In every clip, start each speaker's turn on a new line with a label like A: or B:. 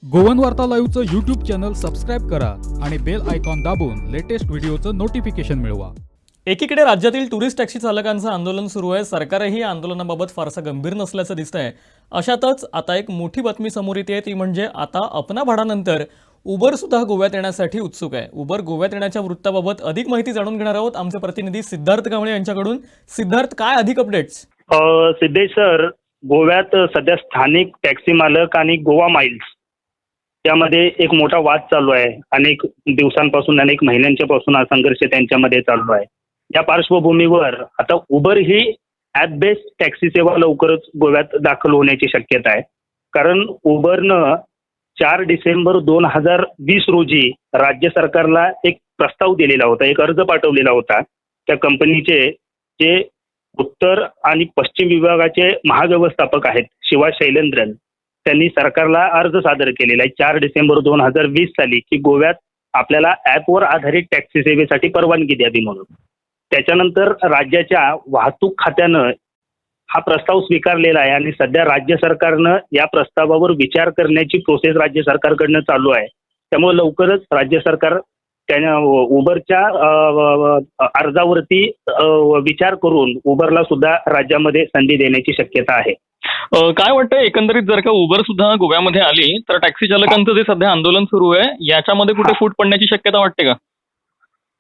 A: गोवन वार्ता लाईव्हचं YouTube channel subscribe करा आणि बेल आयकॉन दाबून लेटेस्ट व्हिडिओचं नोटिफिकेशन मिळवा।
B: एकीकडे राज्यातील टुरिस्ट टॅक्सी चालकांचं आंदोलन सुरू आहे। सरकारही या आंदोलनाबाबत फारसं गंभीर नसल्याचं दिसतंय। अशातच आता एक मोठी बातमी समोर येते, ती म्हणजे आता अपना भाडानंतर उबर सुद्धा गोव्यात येण्यासाठी उत्सुक आहे। उबर गोव्यात येण्याच्या वृत्ताबाबत अधिक माहिती जाणून घेणार आहोत आमचे प्रतिनिधी सिद्धार्थ कांबळे यांच्याकडून। सिद्धार्थ, काय अधिक अपडेट्स?
C: सिद्धेश सर, गोव्यात सध्या स्थानिक टॅक्सी मालक आणि गोवा माइल्स यामध्ये एक मोठा वाद चालू आहे। अनेक दिवसांपासून, अनेक महिन्यांच्या पासून हा संघर्ष त्यांच्यामध्ये चालू आहे। या पार्श्वभूमीवर आता उबर ही ॲप बेस्ड टॅक्सी सेवा लवकरच गोव्यात दाखल होण्याची शक्यता आहे। कारण उबरनं 4 डिसेंबर 2020 रोजी राज्य सरकारला एक प्रस्ताव दिलेला होता, एक अर्ज पाठवलेला होता। त्या कंपनीचे जे उत्तर आणि पश्चिम विभागाचे महाव्यवस्थापक आहेत शिवाय शैलेंद्रन, त्यांनी सरकारला अर्ज सादर केलेला आहे 4 डिसेंबर 2020 साली की गोव्यात आपल्याला ॲपवर आधारित टॅक्सी सेवेसाठी परवानगी द्यावी म्हणून। त्याच्यानंतर राज्याच्या वाहतूक खात्यानं हा प्रस्ताव स्वीकारलेला आहे आणि सध्या राज्य सरकारनं या प्रस्तावावर विचार करण्याची प्रोसेस राज्य सरकारकडनं चालू आहे। त्यामुळे लवकरच राज्य सरकार त्या उबरच्या अर्जावरती विचार करून उबरला सुद्धा राज्यामध्ये संधी देण्याची शक्यता आहे।
B: काय वाटतं एकंदरीत, जर का उबर सुद्धा गोव्यामध्ये आली तर टॅक्सी चालकांचं जे सध्या आंदोलन सुरू आहे याच्यामध्ये कुठे फूट पडण्याची शक्यता वाटते का?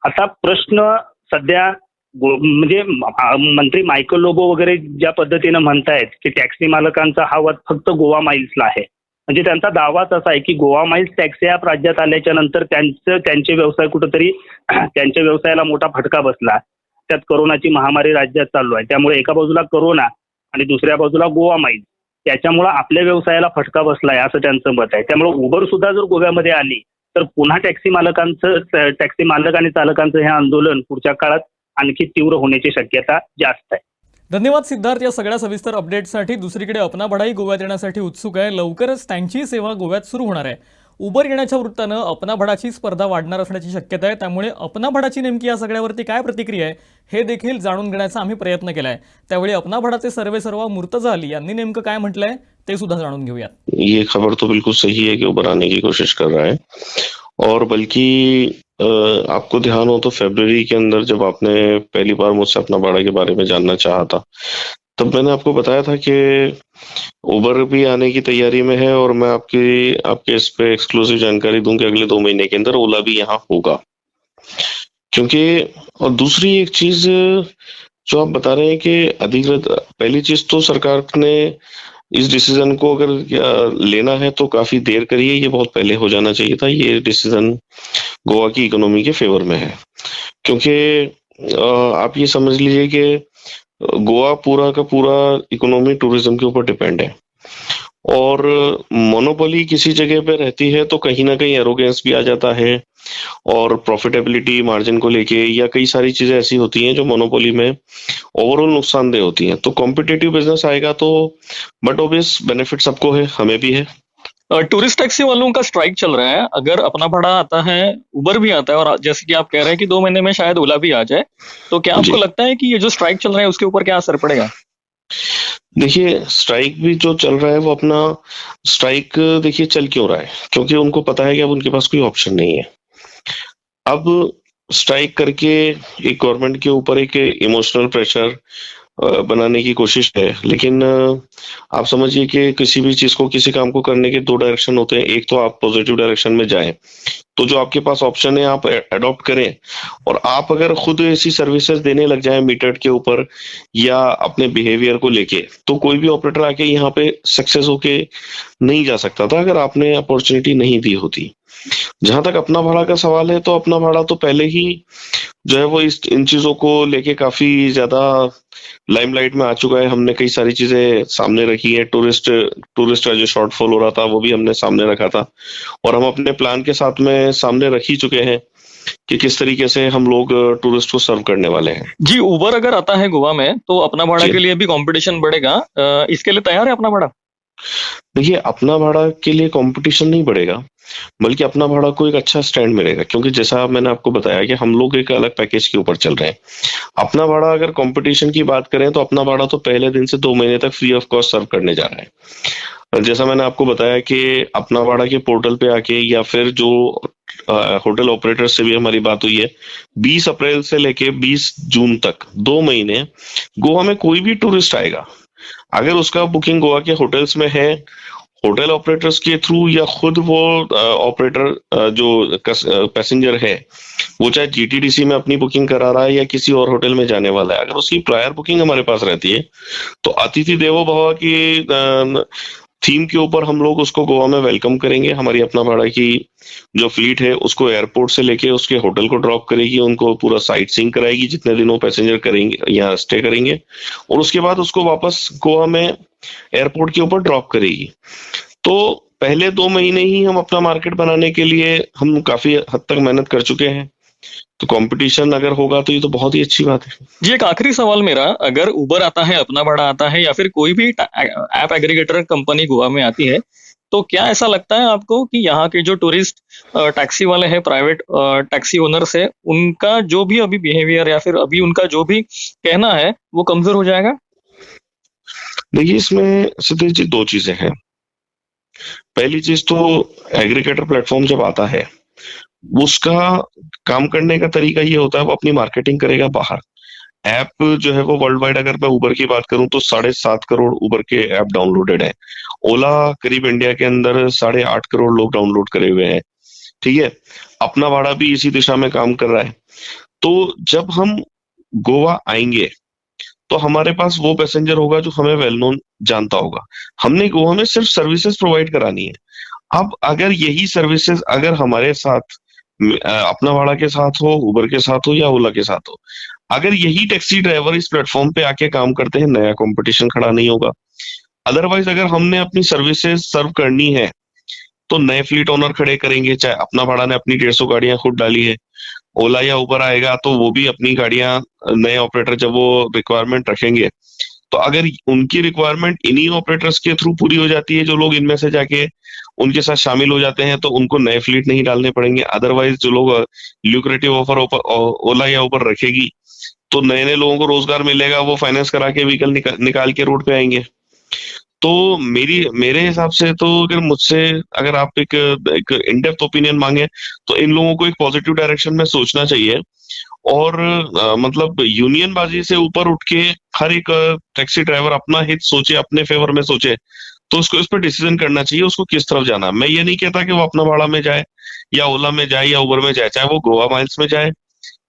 C: आता प्रश्न सध्या म्हणजे मंत्री मायकल लोबो वगैरे ज्या पद्धतीनं म्हणतायत की टॅक्सी मालकांचा हा वाद फक्त गोवा माइल्सला आहे। म्हणजे त्यांचा दावाच असा आहे की गोवा माइल्स टॅक्सी ॲप राज्यात आल्याच्या नंतर त्यांचे व्यवसाय कुठंतरी त्यांच्या व्यवसायाला मोठा फटका बसला। त्यात कोरोनाची महामारी राज्यात चालू आहे, त्यामुळे एका बाजूला कोरोना आणि दुसऱ्या बाजूला गोवा माइल्स, त्याच्यामुळे आपल्या व्यवसायाला फटका बसलाय असं त्यांचं मत आहे। त्यामुळे उबर सुद्धा जर गोव्यामध्ये आली तर पुन्हा टॅक्सी मालक आणि चालकांचं हे आंदोलन पुढच्या काळात आणखी तीव्र होण्याची शक्यता जास्त आहे।
B: धन्यवाद सिद्धार्थ या सगळ्या सविस्तर अपडेटसाठी। दुसरीकडे अपना भाडाही गोव्यात येण्यासाठी उत्सुक आहे। लवकरच त्यांची सेवा गोव्यात सुरू होणार आहे। उबर येण्याच्या वृत्तानं अपना भाडाची स्पर्धा वाढणार असण्याची शक्यता आहे। त्यामुळे अपना भाडाची नेमकी या सगळ्यावरती काय प्रतिक्रिया आहे हे देखील जाणून घेण्याचा आम्ही प्रयत्न केलाय। त्यावेळी अपना भाडाचे सर्वेसर्वा मुर्तजा अली यांनी नेमकं काय म्हटलंय ते सुद्धा जाणून घेऊयात।
D: ये खबर तो बिल्कुल सही है कि उबर आने की कोशिश कर रहा है, और बल्कि आपको ध्यान हो तो फरवरी के अंदर जब आपने पहली बार मुझसे अपना भाड़ा के बारे में जानना चाहा था, तब मैंने आपको बताया था कि उबर भी आने की तैयारी में है, और मैं आपके इस पे एक्सक्लूसिव जानकारी दूं कि अगले 2 महीने के अंदर ओला भी यहाँ होगा। क्योंकि और दूसरी एक चीज जो आप बता रहे हैं कि अधिकृत, पहली चीज तो सरकार ने इस डिसीजन को अगर लेना है तो काफी देर करी है। ये बहुत पहले हो जाना चाहिए था। ये डिसीजन गोवा की इकोनॉमी के फेवर में है, क्योंकि आप ये समझ लीजिए कि गोवा पूरा का पूरा इकोनॉमी टूरिज्म के ऊपर डिपेंड है, और मोनोपोली किसी जगह पे रहती है तो कहीं ना कहीं एरोगेंस भी आ जाता है, और प्रॉफिटेबिलिटी मार्जिन को लेके या कई सारी चीजें ऐसी होती हैं जो मोनोपोली में ओवरऑल नुकसानदेह होती हैं। तो कॉम्पिटिटिव बिजनेस आएगा तो बट ऑब्वियस बेनिफिट सबको है, हमें भी है।
B: टूरिस्ट टैक्सी वालों का स्ट्राइक चल रहा है। अगर अपना भाड़ा आता है, उबर भी आता है, और जैसे कि आप कह रहे हैं कि 2 महीने में शायद ओला भी आ जाए, तो क्या आपको लगता है कि ये जो स्ट्राइक चल रहा है उसके ऊपर क्या असर पड़ेगा?
D: देखिए, स्ट्राइक भी जो चल रहा है वो अपना स्ट्राइक देखिए चल क्यों रहा है, क्योंकि उनको पता है कि अब उनके पास कोई ऑप्शन नहीं है। अब स्ट्राइक करके एक गवर्नमेंट के ऊपर एक इमोशनल प्रेशर बनाने की कोशिश है, लेकिन आप समझिए कि किसी भी चीज को, किसी काम को करने के 2 डायरेक्शन होते हैं। एक तो आप पॉजिटिव डायरेक्शन में जाएं, तो जो आपके पास ऑप्शन है आप अडॉप्ट करें, और आप अगर खुद ऐसी सर्विसेज देने लग जाएं मीटर्ड के ऊपर या अपने बिहेवियर को लेके, तो कोई भी ऑपरेटर आके यहाँ पे सक्सेस होके नहीं जा सकता था अगर आपने अपॉर्चुनिटी नहीं दी होती। जहां तक अपना भाड़ा का सवाल है, तो अपना भाड़ा तो पहले ही जो है वो इन चीजों को लेके काफी ज्यादा लाइमलाइट में आ चुका है। हमने कई सारी चीजें सामने रखी है। टूरिस्ट का जो शॉर्टफॉल हो रहा था वो भी हमने सामने रखा था, और हम अपने प्लान के साथ में सामने रख ही चुके हैं कि किस तरीके से हम लोग टूरिस्ट को सर्व करने वाले हैं।
B: जी, उबर अगर आता है गोवा में तो अपना भाड़ा के लिए भी कंपटीशन बढ़ेगा। इसके लिए तैयार है अपना भाड़ा?
D: देखिए, अपना भाड़ा के लिए कंपटीशन नहीं बढ़ेगा, बल्कि अपना भाड़ा को एक अच्छा स्टैंड मिलेगा, क्योंकि जैसा मैंने आपको बताया कि हम लोग एक अलग पैकेज के ऊपर चल रहे हैं। अपना भाड़ा अगर कंपटीशन की बात करें तो अपना भाड़ा तो पहले दिन से 2 महीने तक फ्री ऑफ कॉस्ट सर्व करने जा रहा है। जैसा मैंने आपको बताया कि अपना भाड़ा के पोर्टल पे आके या फिर जो होटल ऑपरेटर से भी हमारी बात हुई है, 20 अप्रैल से लेके 20 जून तक 2 महीने गोवा में कोई भी टूरिस्ट आएगा, अगर उसका बुकिंग गोवा के होटल्स में है, होटल ऑपरेटर्स के थ्रू या खुद वो ऑपरेटर जो पैसेंजर है, वो चाहे जीटीडीसी में अपनी बुकिंग करा रहा है या किसी और होटल में जाने वाला है, अगर उसकी प्रायर बुकिंग हमारे पास रहती है तो अतिथि देवो भव की थीम के ऊपर हम लोग उसको गोवा में वेलकम करेंगे। हमारी अपना भाड़ा की जो फ्लीट है उसको एयरपोर्ट से लेके उसके होटल को ड्रॉप करेगी, उनको पूरा साइट सीइंग कराएगी जितने दिनों पैसेंजर करेंगे यहाँ स्टे करेंगे, और उसके बाद उसको वापस गोवा में एयरपोर्ट के ऊपर ड्रॉप करेगी। तो पहले 2 महीने ही हम अपना मार्केट बनाने के लिए हम काफी हद तक मेहनत कर चुके हैं, तो कंपटीशन अगर होगा तो ये तो बहुत ही अच्छी बात है।
B: जी, एक आखिरी सवाल मेरा, अगर उबर आता है, अपना भाड़ा आता है, या फिर कोई भी ऐप एग्रीगेटर कंपनी गोवा में आती है, तो क्या ऐसा लगता है आपको कि यहाँ के जो टूरिस्ट टैक्सी वाले हैं, प्राइवेट टैक्सी ओनर्स है, उनका जो भी अभी बिहेवियर या फिर अभी उनका जो भी कहना है वो कमजोर हो जाएगा?
D: देखिए, इसमें सिद्धेश जी 2 चीजें हैं। पहली चीज तो एग्रीगेटर प्लेटफॉर्म जब आता है उसका काम करने का तरीका ये होता है, वो अपनी मार्केटिंग करेगा बाहर। ऐप जो है वो वर्ल्ड वाइड, अगर मैं उबर की बात करूं तो 7.5 करोड़ उबर के ऐप डाउनलोडेड है। ओला करीब इंडिया के अंदर 8.5 करोड़ लोग डाउनलोड करे हुए हैं। ठीक है, अपना भाड़ा भी इसी दिशा में काम कर रहा है। तो जब हम गोवा आएंगे तो हमारे पास वो पैसेंजर होगा जो हमें वेल नोन जानता होगा। हमने गोवा में सिर्फ सर्विसेज प्रोवाइड करानी है। अब अगर यही सर्विसेज अगर हमारे साथ अपना भाड़ा के साथ हो, उबर के साथ हो या ओला के साथ हो, अगर यही टैक्सी ड्राइवर इस प्लेटफॉर्म पे आके काम करते हैं, नया कंपटीशन खड़ा नहीं होगा। अदरवाइज अगर हमने अपनी सर्विसेज सर्व करनी है तो नए फ्लीट ओनर खड़े करेंगे, चाहे अपना भाड़ा ने अपनी 150 गाड़ियां खुद डाली है, ओला या उबर आएगा तो वो भी अपनी गाड़ियां, नए ऑपरेटर जब वो रिक्वायरमेंट रखेंगे तो अगर उनकी रिक्वायरमेंट इन्हीं ऑपरेटर्स के थ्रू पूरी हो जाती है, जो लोग इनमें से जाके उनके साथ शामिल हो जाते हैं, तो उनको नए फ्लीट नहीं डालने पड़ेंगे। अदरवाइज जो लोग ल्यूक्रेटिव ऑफर ओला या उबर रखेगी तो नए नए लोगों को रोजगार मिलेगा, वो फाइनेंस करा के व्हीकल निकाल के रोड पे आएंगे। तो मेरे हिसाब से तो अगर मुझसे अगर आप एक इन डेप्थ ओपिनियन मांगे तो इन लोगों को एक पॉजिटिव डायरेक्शन में सोचना चाहिए, और मतलब यूनियन बाजी से ऊपर उठ के हर एक टैक्सी ड्राइवर अपना हित सोचे, अपने फेवर में सोचे, तो उसको इस पर डिसीजन करना चाहिए उसको किस तरफ जाना। मैं ये नहीं कहता कि वो अपना भाड़ा में जाए या ओला में जाए या उबर में जाए, चाहे वो गोवा माइल्स में जाए,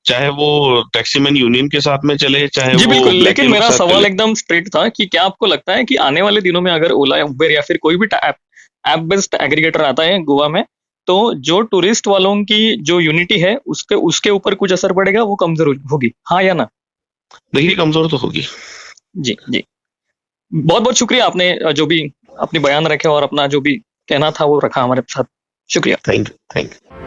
D: चाहे वो टैक्सीमैन यूनियन के साथ में चले, चाहे
B: जी
D: वो
B: बिल्कुल,
D: ब्लैक
B: लेकिन
D: के
B: मेरा
D: साथ
B: सवाल
D: चले।
B: एकदम स्ट्रेट था कि क्या आपको लगता है कि आने वाले दिनों में अगर ओला या उबर या फिर कोई भी ऐप बेस्ड एग्रीगेटर आता है गोवा में, तो जो टूरिस्ट वालों की जो यूनिटी है उसके उसके ऊपर कुछ असर पड़ेगा, वो कमजोर होगी, हाँ या ना?
D: देखिए, कमजोर तो होगी।
B: जी जी, बहुत बहुत शुक्रिया, आपने जो भी अपनी बयान रखे और अपना जो भी कहना था वो रखा हमारे साथ। शुक्रिया।
D: Thank you.